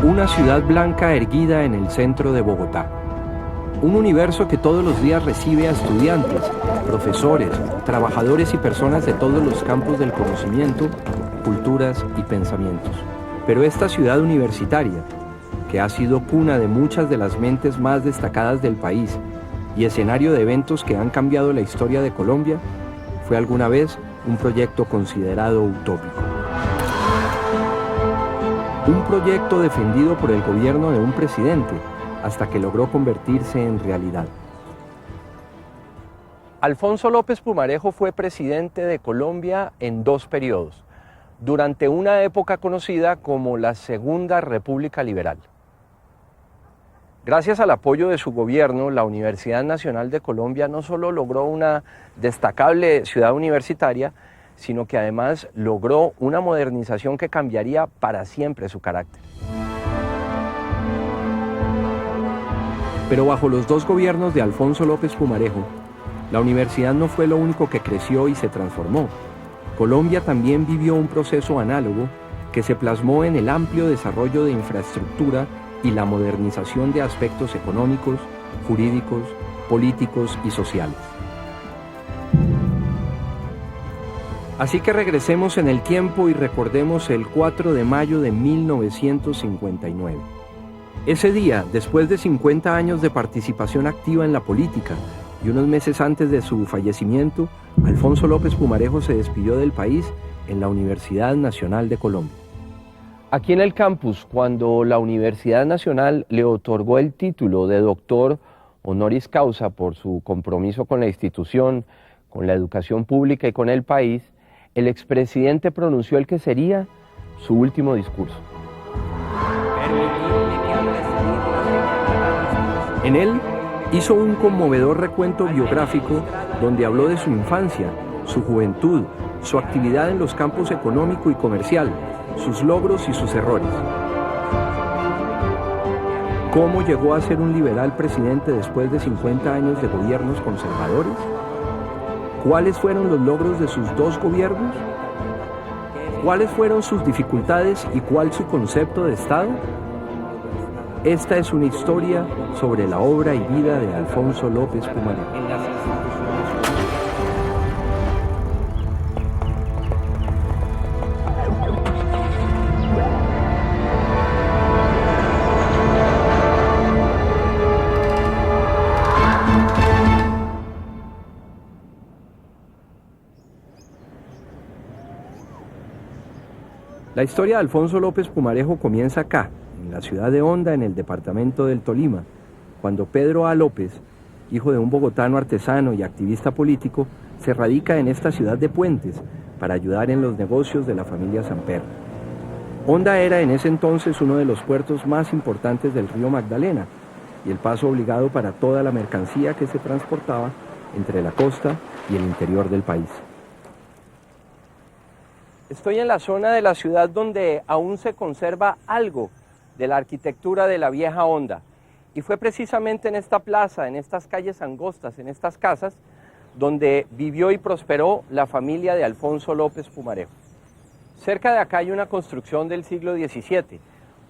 Una ciudad blanca erguida en el centro de Bogotá. Un universo que todos los días recibe a estudiantes, profesores, trabajadores y personas de todos los campos del conocimiento, culturas y pensamientos. Pero esta ciudad universitaria, que ha sido cuna de muchas de las mentes más destacadas del país y escenario de eventos que han cambiado la historia de Colombia, fue alguna vez un proyecto considerado utópico. Un proyecto defendido por el gobierno de un presidente hasta que logró convertirse en realidad. Alfonso López Pumarejo fue presidente de Colombia en 2 periodos, durante una época conocida como la Segunda República Liberal. Gracias al apoyo de su gobierno, la Universidad Nacional de Colombia no solo logró una destacable ciudad universitaria, sino que además logró una modernización que cambiaría para siempre su carácter. Pero bajo los 2 gobiernos de Alfonso López Pumarejo, la universidad no fue lo único que creció y se transformó. Colombia también vivió un proceso análogo que se plasmó en el amplio desarrollo de infraestructura y la modernización de aspectos económicos, jurídicos, políticos y sociales. Así que regresemos en el tiempo y recordemos el 4 de mayo de 1959. Ese día, después de 50 años de participación activa en la política y unos meses antes de su fallecimiento, Alfonso López Pumarejo se despidió del país en la Universidad Nacional de Colombia. Aquí en el campus, cuando la Universidad Nacional le otorgó el título de doctor honoris causa por su compromiso con la institución, con la educación pública y con el país, el expresidente pronunció el que sería su último discurso. En él hizo un conmovedor recuento biográfico donde habló de su infancia, su juventud, su actividad en los campos económico y comercial, sus logros y sus errores. ¿Cómo llegó a ser un liberal presidente después de 50 años de gobiernos conservadores? ¿Cuáles fueron los logros de sus 2 gobiernos? ¿Cuáles fueron sus dificultades y cuál su concepto de Estado? Esta es una historia sobre la obra y vida de Alfonso López Pumarejo. La historia de Alfonso López Pumarejo comienza acá, en la ciudad de Honda, en el departamento del Tolima, cuando Pedro A. López, hijo de un bogotano artesano y activista político, se radica en esta ciudad de puentes para ayudar en los negocios de la familia Samper. Honda era en ese entonces uno de los puertos más importantes del río Magdalena y el paso obligado para toda la mercancía que se transportaba entre la costa y el interior del país. Estoy en la zona de la ciudad donde aún se conserva algo de la arquitectura de la vieja Honda. Y fue precisamente en esta plaza, en estas calles angostas, en estas casas, donde vivió y prosperó la familia de Alfonso López Pumarejo. Cerca de acá hay una construcción del siglo XVII,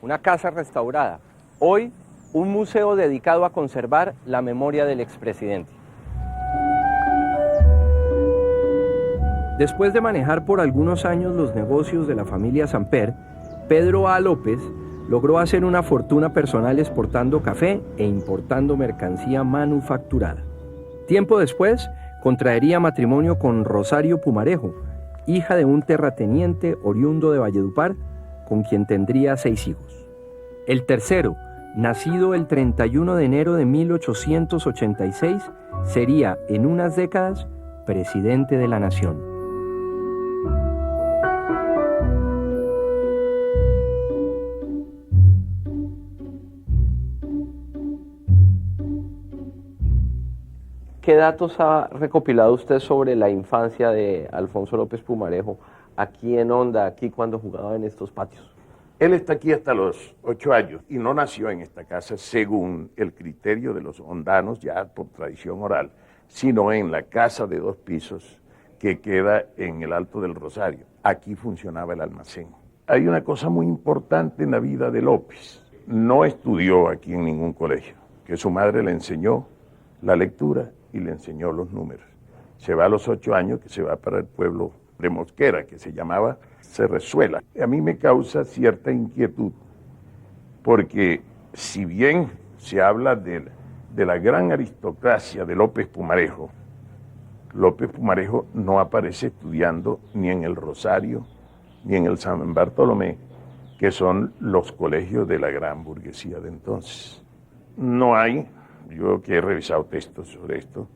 una casa restaurada. Hoy, un museo dedicado a conservar la memoria del expresidente. Después de manejar por algunos años los negocios de la familia Samper, Pedro A. López logró hacer una fortuna personal exportando café e importando mercancía manufacturada. Tiempo después, contraería matrimonio con Rosario Pumarejo, hija de un terrateniente oriundo de Valledupar, con quien tendría 6 hijos. El tercero, nacido el 31 de enero de 1886, sería en unas décadas presidente de la nación. ¿Qué datos ha recopilado usted sobre la infancia de Alfonso López Pumarejo aquí en Honda, aquí cuando jugaba en estos patios? Él está aquí hasta los 8 años y no nació en esta casa según el criterio de los hondanos, ya por tradición oral, sino en la casa de 2 pisos que queda en el Alto del Rosario. Aquí funcionaba el almacén. Hay una cosa muy importante en la vida de López. No estudió aquí en ningún colegio, que su madre le enseñó la lectura y le enseñó los números. Se va a los 8 años, que se va para el pueblo de Mosquera, que se llamaba Cerrezuela. A mí me causa cierta inquietud, porque si bien se habla de la gran aristocracia de López Pumarejo, López Pumarejo no aparece estudiando ni en el Rosario, ni en el San Bartolomé, que son los colegios de la gran burguesía de entonces. No hay, yo que he revisado textos sobre esto,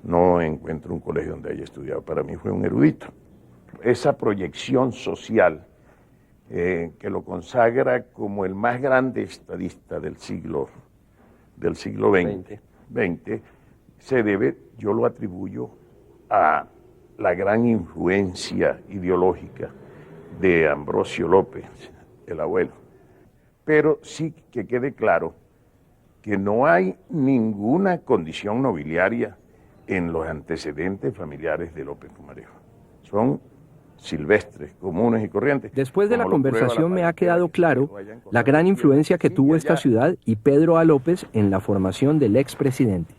no encuentro un colegio donde haya estudiado. Para mí fue un erudito. Esa proyección social que lo consagra como el más grande estadista del siglo XX, se debe, yo lo atribuyo a la gran influencia ideológica de Ambrosio López, el abuelo. Pero sí que quede claro que no hay ninguna condición nobiliaria en los antecedentes familiares de López Pumarejo. Son silvestres, comunes y corrientes. Después de la conversación me ha quedado claro la gran influencia que tuvo esta ciudad y Pedro A. López en la formación del expresidente.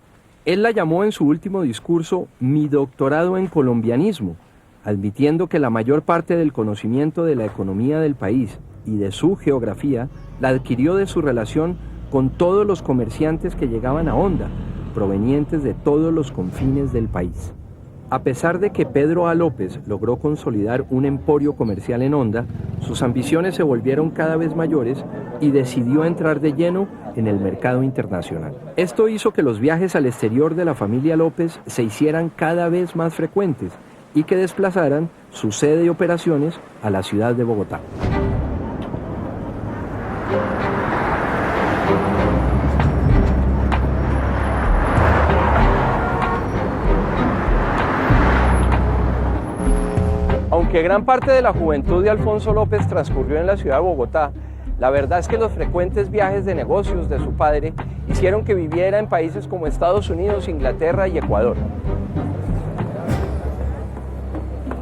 Él la llamó en su último discurso mi doctorado en colombianismo, admitiendo que la mayor parte del conocimiento de la economía del país y de su geografía la adquirió de su relación con todos los comerciantes que llegaban a Honda, provenientes de todos los confines del país. A pesar de que Pedro A. López logró consolidar un emporio comercial en Honda, sus ambiciones se volvieron cada vez mayores y decidió entrar de lleno en el mercado internacional. Esto hizo que los viajes al exterior de la familia López se hicieran cada vez más frecuentes y que desplazaran su sede de operaciones a la ciudad de Bogotá. Aunque gran parte de la juventud de Alfonso López transcurrió en la ciudad de Bogotá, la verdad es que los frecuentes viajes de negocios de su padre hicieron que viviera en países como Estados Unidos, Inglaterra y Ecuador.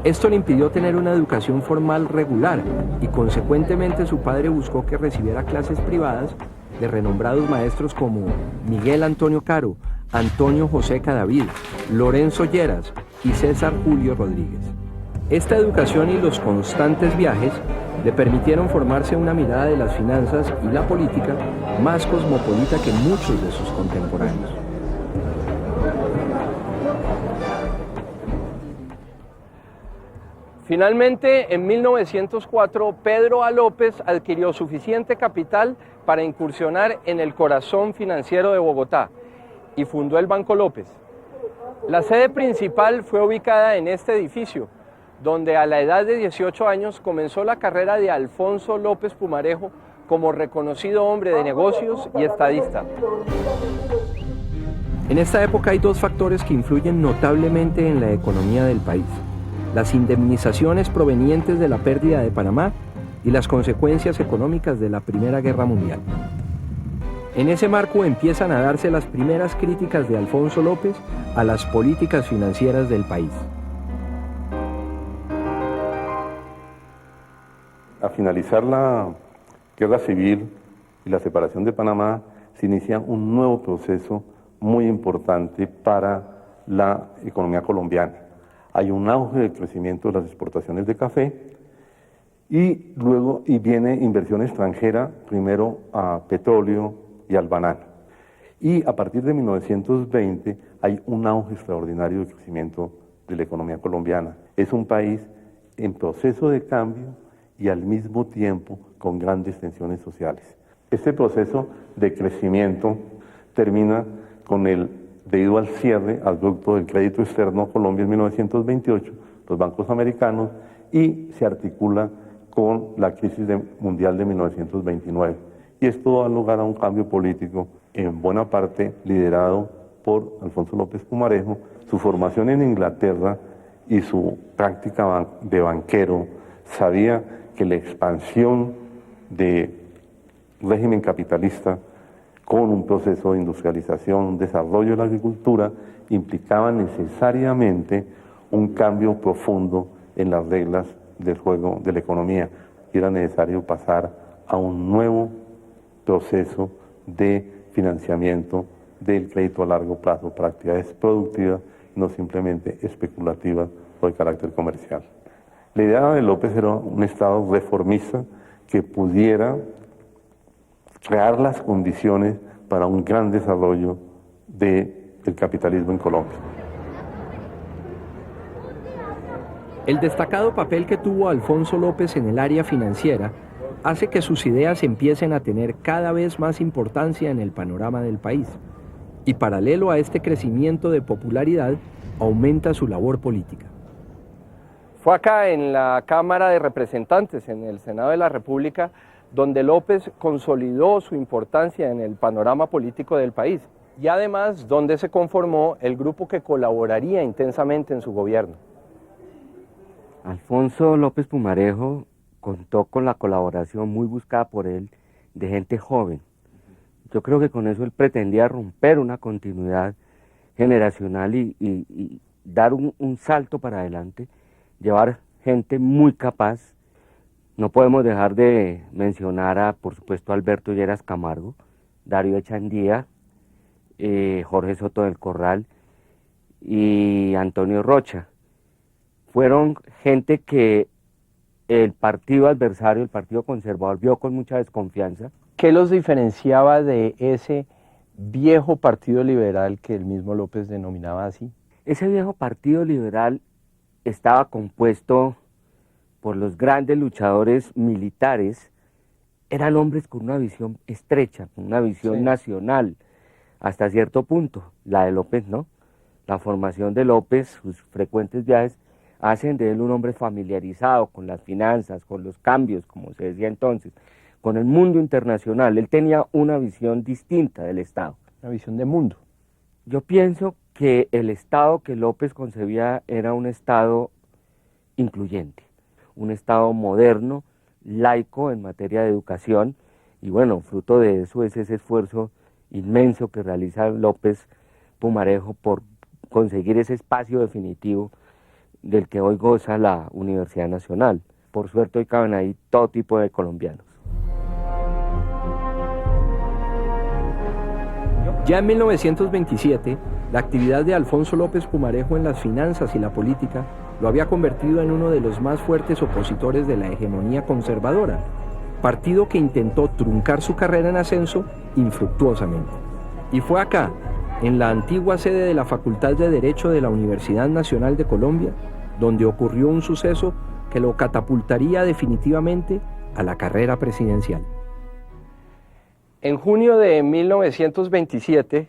Esto le impidió tener una educación formal regular y consecuentemente su padre buscó que recibiera clases privadas de renombrados maestros como Miguel Antonio Caro, Antonio José Cadavid, Lorenzo Lleras y César Julio Rodríguez. Esta educación y los constantes viajes le permitieron formarse una mirada de las finanzas y la política más cosmopolita que muchos de sus contemporáneos. Finalmente, en 1904, Pedro A. López adquirió suficiente capital para incursionar en el corazón financiero de Bogotá y fundó el Banco López. La sede principal fue ubicada en este edificio, donde a la edad de 18 años comenzó la carrera de Alfonso López Pumarejo como reconocido hombre de negocios y estadista. En esta época hay dos factores que influyen notablemente en la economía del país: las indemnizaciones provenientes de la pérdida de Panamá y las consecuencias económicas de la Primera Guerra Mundial. En ese marco empiezan a darse las primeras críticas de Alfonso López a las políticas financieras del país. A finalizar la guerra civil y la separación de Panamá, se inicia un nuevo proceso muy importante para la economía colombiana. Hay un auge de crecimiento de las exportaciones de café y luego viene inversión extranjera, primero a petróleo y al banano. Y a partir de 1920 hay un auge extraordinario de crecimiento de la economía colombiana. Es un país en proceso de cambio y al mismo tiempo con grandes tensiones sociales. Este proceso de crecimiento termina con debido al cierre abrupto del crédito externo a Colombia en 1928, los bancos americanos, y se articula con la crisis mundial de 1929. Y esto da lugar a un cambio político, en buena parte liderado por Alfonso López Pumarejo. Su formación en Inglaterra y su práctica de banquero sabía que la expansión del régimen capitalista con un proceso de industrialización, un desarrollo de la agricultura, implicaba necesariamente un cambio profundo en las reglas del juego de la economía. y era necesario pasar a un nuevo proceso de financiamiento del crédito a largo plazo para actividades productivas, no simplemente especulativas o de carácter comercial. La idea de López era un Estado reformista que pudiera crear las condiciones para un gran desarrollo del capitalismo en Colombia. El destacado papel que tuvo Alfonso López en el área financiera hace que sus ideas empiecen a tener cada vez más importancia en el panorama del país. Y paralelo a este crecimiento de popularidad, aumenta su labor política. Fue acá en la Cámara de Representantes, en el Senado de la República, donde López consolidó su importancia en el panorama político del país y además donde se conformó el grupo que colaboraría intensamente en su gobierno. Alfonso López Pumarejo contó con la colaboración muy buscada por él de gente joven. Yo creo que con eso él pretendía romper una continuidad generacional y dar un salto para adelante, llevar gente muy capaz. No podemos dejar de mencionar por supuesto, a Alberto Lleras Camargo, Darío Echandía, Jorge Soto del Corral y Antonio Rocha. Fueron gente que el partido adversario, el partido conservador, vio con mucha desconfianza. ¿Qué los diferenciaba de ese viejo partido liberal que el mismo López denominaba así? Ese viejo partido liberal estaba compuesto por los grandes luchadores militares. Eran hombres con una visión estrecha, con una visión nacional, hasta cierto punto. La de López no. La formación de López, sus frecuentes viajes, hacen de él un hombre familiarizado con las finanzas, con los cambios, como se decía entonces, con el mundo internacional. Él tenía una visión distinta del Estado. Una visión de mundo. Yo pienso que el Estado que López concebía era un Estado incluyente, un Estado moderno, laico en materia de educación, y bueno, fruto de eso es ese esfuerzo inmenso que realiza López Pumarejo por conseguir ese espacio definitivo del que hoy goza la Universidad Nacional. Por suerte hoy caben ahí todo tipo de colombianos. Ya en 1927, la actividad de Alfonso López Pumarejo en las finanzas y la política lo había convertido en uno de los más fuertes opositores de la hegemonía conservadora, partido que intentó truncar su carrera en ascenso infructuosamente. Y fue acá, en la antigua sede de la Facultad de Derecho de la Universidad Nacional de Colombia, donde ocurrió un suceso que lo catapultaría definitivamente a la carrera presidencial. En junio de 1927,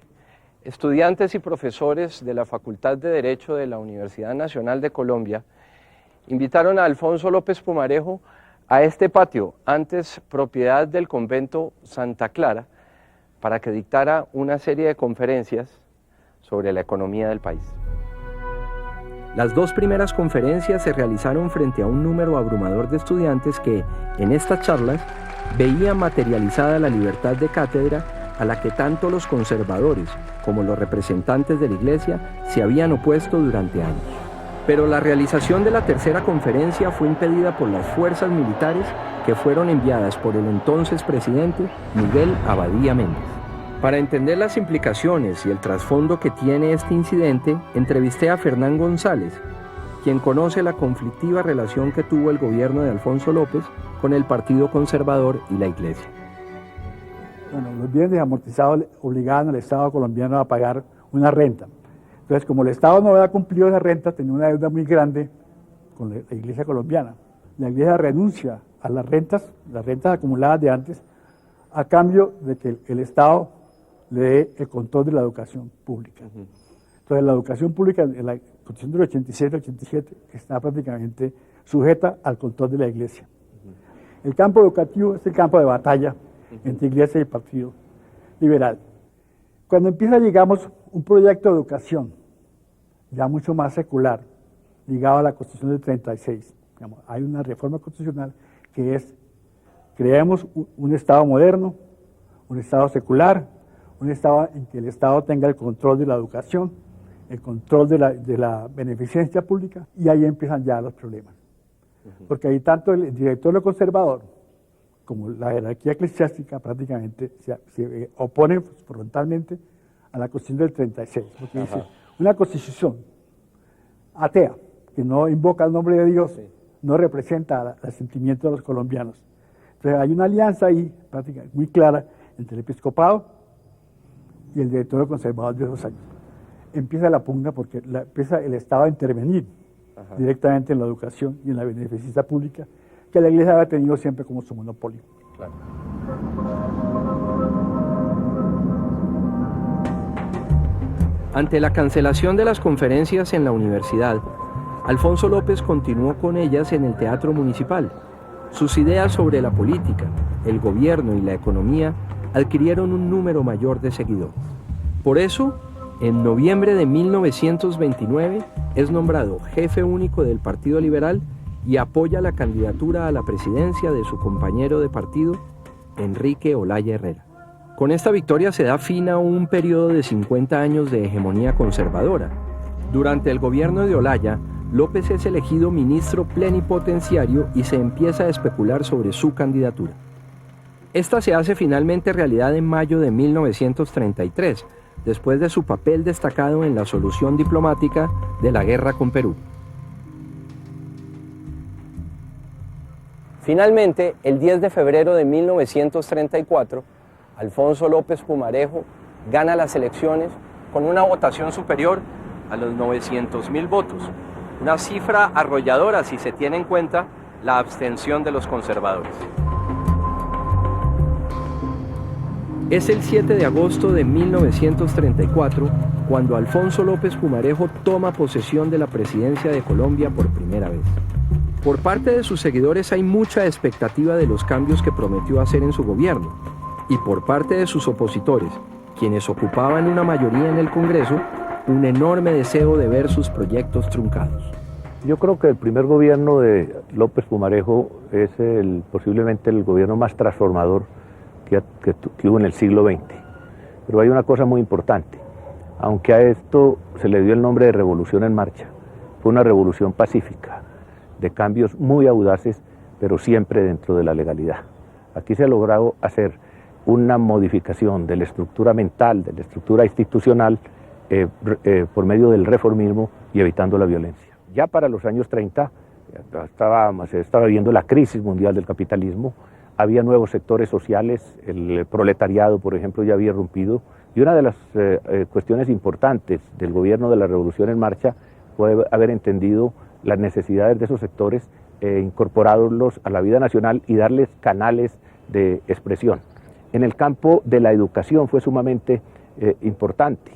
estudiantes y profesores de la Facultad de Derecho de la Universidad Nacional de Colombia invitaron a Alfonso López Pumarejo a este patio, antes propiedad del convento Santa Clara, para que dictara una serie de conferencias sobre la economía del país. Las dos primeras conferencias se realizaron frente a un número abrumador de estudiantes que, en estas charlas, veían materializada la libertad de cátedra a la que tanto los conservadores como los representantes de la Iglesia se habían opuesto durante años. Pero la realización de la tercera conferencia fue impedida por las fuerzas militares que fueron enviadas por el entonces presidente Miguel Abadía Méndez. Para entender las implicaciones y el trasfondo que tiene este incidente, entrevisté a Fernán González, quien conoce la conflictiva relación que tuvo el gobierno de Alfonso López con el Partido Conservador y la Iglesia. Bueno, los bienes amortizados obligaban al Estado colombiano a pagar una renta. Entonces, como el Estado no había cumplido esa renta, tenía una deuda muy grande con la Iglesia colombiana. La Iglesia renuncia a las rentas acumuladas de antes, a cambio de que el Estado le dé el control de la educación pública. Entonces, la educación pública en la Constitución del 87 está prácticamente sujeta al control de la Iglesia. El campo educativo es el campo de batalla entre Iglesia y el Partido Liberal. Cuando empieza, digamos, un proyecto de educación ya mucho más secular, ligado a la Constitución del 36, digamos, hay una reforma constitucional que es: creemos un Estado moderno, un Estado secular, un Estado en que el Estado tenga el control de la educación, el control de la beneficencia pública, y ahí empiezan ya los problemas. porque ahí tanto el directorio conservador como la jerarquía eclesiástica prácticamente se oponen frontalmente a la Constitución del 36, porque dice, una Constitución atea, que no invoca el nombre de Dios, no representa el sentimiento de los colombianos. Entonces hay una alianza ahí prácticamente muy clara entre el episcopado y el directorio conservador de esos años. Empieza la pugna porque empieza el Estado a intervenir directamente en la educación y en la beneficencia pública, que la Iglesia había tenido siempre como su monopolio. Claro. Ante la cancelación de las conferencias en la universidad, Alfonso López continuó con ellas en el Teatro Municipal. Sus ideas sobre la política, el gobierno y la economía adquirieron un número mayor de seguidores. Por eso, en noviembre de 1929 es nombrado jefe único del Partido Liberal y apoya la candidatura a la presidencia de su compañero de partido, Enrique Olaya Herrera. Con esta victoria se da fin a un periodo de 50 años de hegemonía conservadora. Durante el gobierno de Olaya, López es elegido ministro plenipotenciario y se empieza a especular sobre su candidatura. Esta se hace finalmente realidad en mayo de 1933, después de su papel destacado en la solución diplomática de la guerra con Perú. Finalmente, el 10 de febrero de 1934, Alfonso López Pumarejo gana las elecciones con una votación superior a los 900.000 votos, una cifra arrolladora si se tiene en cuenta la abstención de los conservadores. Es el 7 de agosto de 1934 cuando Alfonso López Pumarejo toma posesión de la presidencia de Colombia por primera vez. Por parte de sus seguidores hay mucha expectativa de los cambios que prometió hacer en su gobierno, y por parte de sus opositores, quienes ocupaban una mayoría en el Congreso, un enorme deseo de ver sus proyectos truncados. Yo creo que el primer gobierno de López Pumarejo es posiblemente el gobierno más transformador que hubo en el siglo XX. Pero hay una cosa muy importante. Aunque a esto se le dio el nombre de Revolución en Marcha, fue una revolución pacífica, de cambios muy audaces, pero siempre dentro de la legalidad. Aquí se ha logrado hacer una modificación de la estructura mental, de la estructura institucional, por medio del reformismo y evitando la violencia. Ya para los años 30 se estaba viendo la crisis mundial del capitalismo, había nuevos sectores sociales, el proletariado, por ejemplo, ya había irrumpido, y una de las cuestiones importantes del gobierno de la Revolución en Marcha fue haber entendido las necesidades de esos sectores, incorporarlos a la vida nacional y darles canales de expresión. En el campo de la educación fue sumamente importante.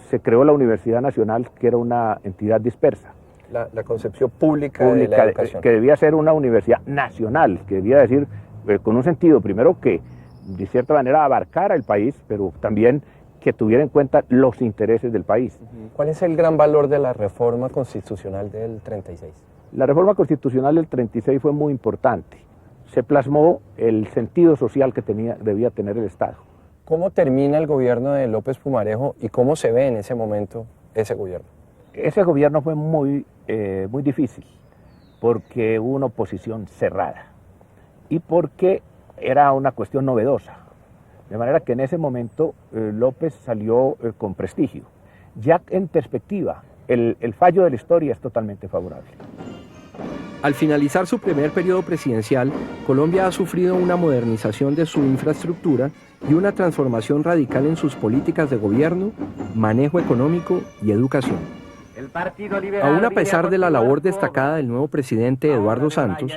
Se creó la Universidad Nacional, que era una entidad dispersa. La concepción pública de la educación. Que debía ser una universidad nacional, que debía decir, con un sentido, primero que de cierta manera abarcara el país, pero también que tuviera en cuenta los intereses del país. ¿Cuál es el gran valor de la reforma constitucional del 36? La reforma constitucional del 36 fue muy importante. Se plasmó el sentido social que debía tener el Estado. ¿Cómo termina el gobierno de López Pumarejo y cómo se ve en ese momento ese gobierno? Ese gobierno fue muy difícil, porque hubo una oposición cerrada y porque era una cuestión novedosa. De manera que en ese momento López salió con prestigio. Ya en perspectiva, el fallo de la historia es totalmente favorable. Al finalizar su primer periodo presidencial, Colombia ha sufrido una modernización de su infraestructura y una transformación radical en sus políticas de gobierno, manejo económico y educación. Aún a pesar de la labor destacada del nuevo presidente Eduardo Santos,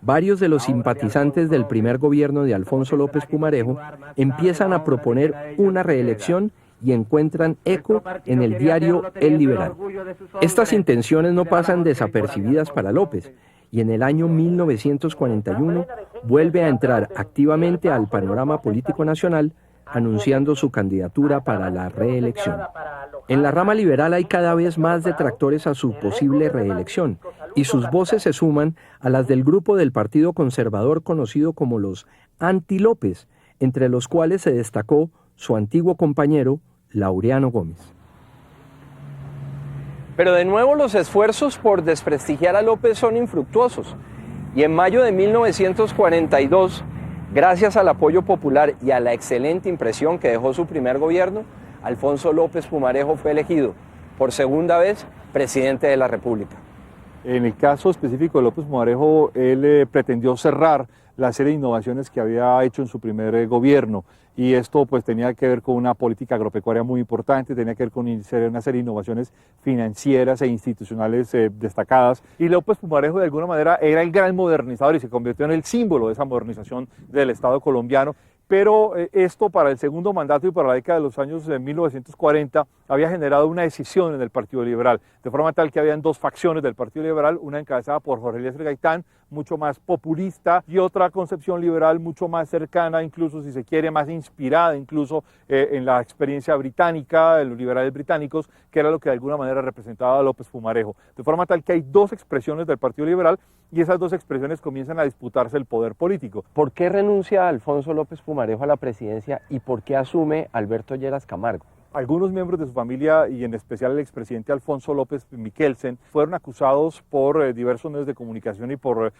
varios de los simpatizantes del primer gobierno de Alfonso López Pumarejo empiezan a proponer una reelección y encuentran eco en el diario El Liberal. Estas intenciones no pasan desapercibidas para López, y en el año 1941 vuelve a entrar activamente al panorama político nacional, anunciando su candidatura para la reelección. En la rama liberal hay cada vez más detractores a su posible reelección, y sus voces se suman a las del grupo del Partido Conservador conocido como los anti-López, entre los cuales se destacó su antiguo compañero Laureano Gómez. Pero de nuevo los esfuerzos por desprestigiar a López son infructuosos. Y en mayo de 1942, gracias al apoyo popular y a la excelente impresión que dejó su primer gobierno, Alfonso López Pumarejo fue elegido por segunda vez presidente de la República. En el caso específico de López Pumarejo, él pretendió cerrar la serie de innovaciones que había hecho en su primer gobierno, y esto pues tenía que ver con una política agropecuaria muy importante, tenía que ver con una serie de innovaciones financieras e institucionales destacadas, y López Pumarejo de alguna manera era el gran modernizador y se convirtió en el símbolo de esa modernización del Estado colombiano. Pero esto para el segundo mandato y para la década de los años 1940 había generado una decisión en el Partido Liberal, de forma tal que habían dos facciones del Partido Liberal, una encabezada por Jorge Eliezer Gaitán, mucho más populista, y otra concepción liberal mucho más cercana, incluso si se quiere, más inspirada incluso en la experiencia británica, de los liberales británicos, que era lo que de alguna manera representaba a López Pumarejo. De forma tal que hay dos expresiones del Partido Liberal, y esas dos expresiones comienzan a disputarse el poder político. ¿Por qué renuncia Alfonso López Pumarejo a la presidencia y por qué asume Alberto Lleras Camargo? Algunos miembros de su familia, y en especial el expresidente Alfonso López Miquelsen, fueron acusados por diversos medios de comunicación y por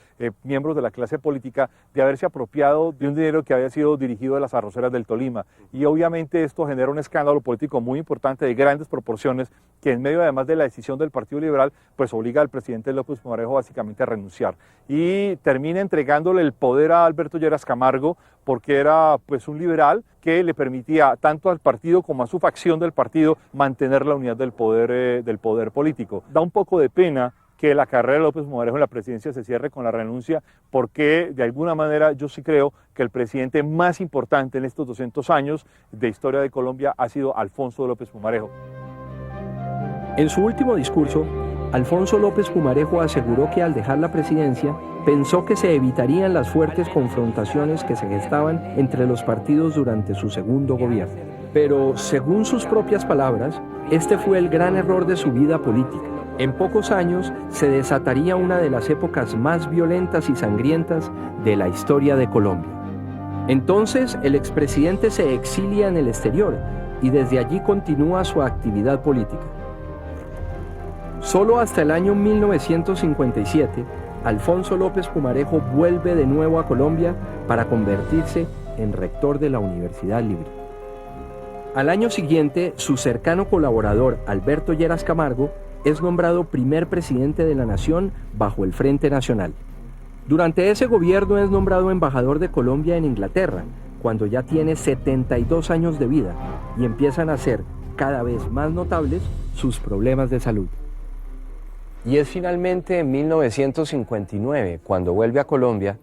miembros de la clase política de haberse apropiado de un dinero que había sido dirigido a las arroceras del Tolima. Y obviamente esto genera un escándalo político muy importante de grandes proporciones, que en medio además de la decisión del Partido Liberal, pues obliga al presidente López Pumarejo básicamente a renunciar. Y termina entregándole el poder a Alberto Lleras Camargo, porque era pues un liberal que le permitía tanto al partido como a su facción del partido mantener la unidad del poder político. Da un poco de pena que la carrera de López Pumarejo en la presidencia se cierre con la renuncia, porque de alguna manera yo sí creo que el presidente más importante en estos 200 años de historia de Colombia ha sido Alfonso López Pumarejo. En su último discurso, Alfonso López Pumarejo aseguró que al dejar la presidencia, pensó que se evitarían las fuertes confrontaciones que se gestaban entre los partidos durante su segundo gobierno. Pero, según sus propias palabras, este fue el gran error de su vida política. En pocos años se desataría una de las épocas más violentas y sangrientas de la historia de Colombia. Entonces, el expresidente se exilia en el exterior y desde allí continúa su actividad política. Solo hasta el año 1957, Alfonso López Pumarejo vuelve de nuevo a Colombia para convertirse en rector de la Universidad Libre. Al año siguiente, su cercano colaborador Alberto Lleras Camargo es nombrado primer presidente de la nación bajo el Frente Nacional. Durante ese gobierno es nombrado embajador de Colombia en Inglaterra, cuando ya tiene 72 años de vida, y empiezan a ser cada vez más notables sus problemas de salud. Y es finalmente en 1959, cuando vuelve a Colombia,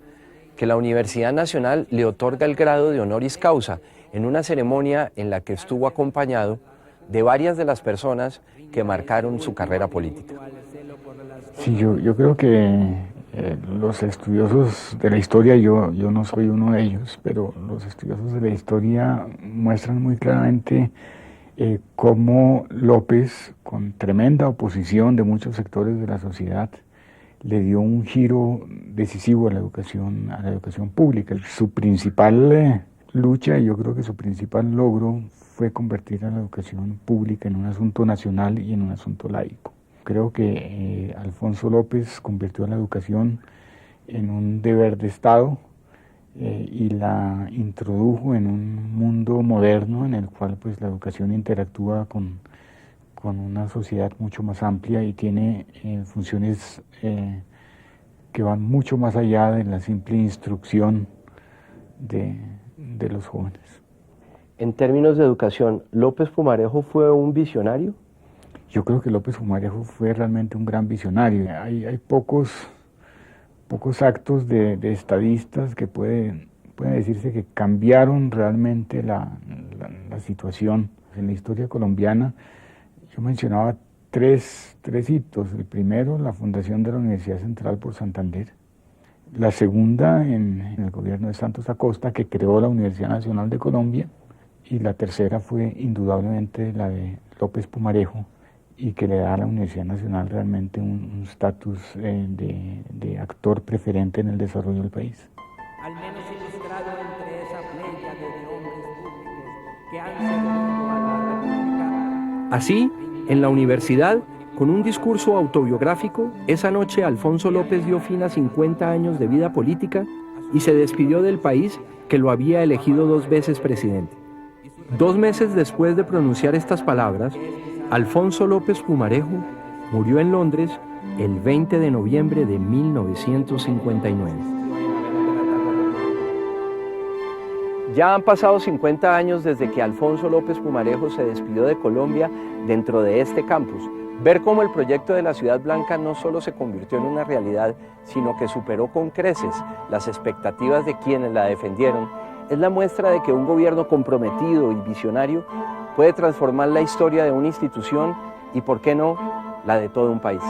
que la Universidad Nacional le otorga el grado de honoris causa en una ceremonia en la que estuvo acompañado de varias de las personas que marcaron su carrera política. Sí, yo creo que los estudiosos de la historia, yo no soy uno de ellos, pero los estudiosos de la historia muestran muy claramente cómo López, con tremenda oposición de muchos sectores de la sociedad, le dio un giro decisivo a la educación pública. Su principal lucha, y yo creo que su principal logro, fue convertir a la educación pública en un asunto nacional y en un asunto laico. Creo que Alfonso López convirtió a la educación en un deber de Estado, y la introdujo en un mundo moderno en el cual pues la educación interactúa con una sociedad mucho más amplia y tiene funciones que van mucho más allá de la simple instrucción de los jóvenes. En términos de educación, ¿López Pumarejo fue un visionario? Yo creo que López Pumarejo fue realmente un gran visionario. Hay pocos actos de estadistas que puede decirse que cambiaron realmente la situación. En la historia colombiana yo mencionaba tres hitos. El primero, la fundación de la Universidad Central por Santander. La segunda, en el gobierno de Santos Acosta, que creó la Universidad Nacional de Colombia. Y la tercera fue indudablemente la de López Pumarejo, y que le da a la Universidad Nacional realmente un estatus de actor preferente en el desarrollo del país. Al menos ilustrado entre esa playa de hombres públicos que han servido a la República. Así, en la universidad, Con un discurso autobiográfico, esa noche Alfonso López dio fin a 50 años de vida política y se despidió del país que lo había elegido 2 veces presidente. 2 meses después de pronunciar estas palabras, Alfonso López Pumarejo murió en Londres el 20 de noviembre de 1959. Ya han pasado 50 años desde que Alfonso López Pumarejo se despidió de Colombia dentro de este campus. Ver cómo el proyecto de la Ciudad Blanca no solo se convirtió en una realidad, sino que superó con creces las expectativas de quienes la defendieron, es la muestra de que un gobierno comprometido y visionario puede transformar la historia de una institución y, ¿por qué no?, la de todo un país.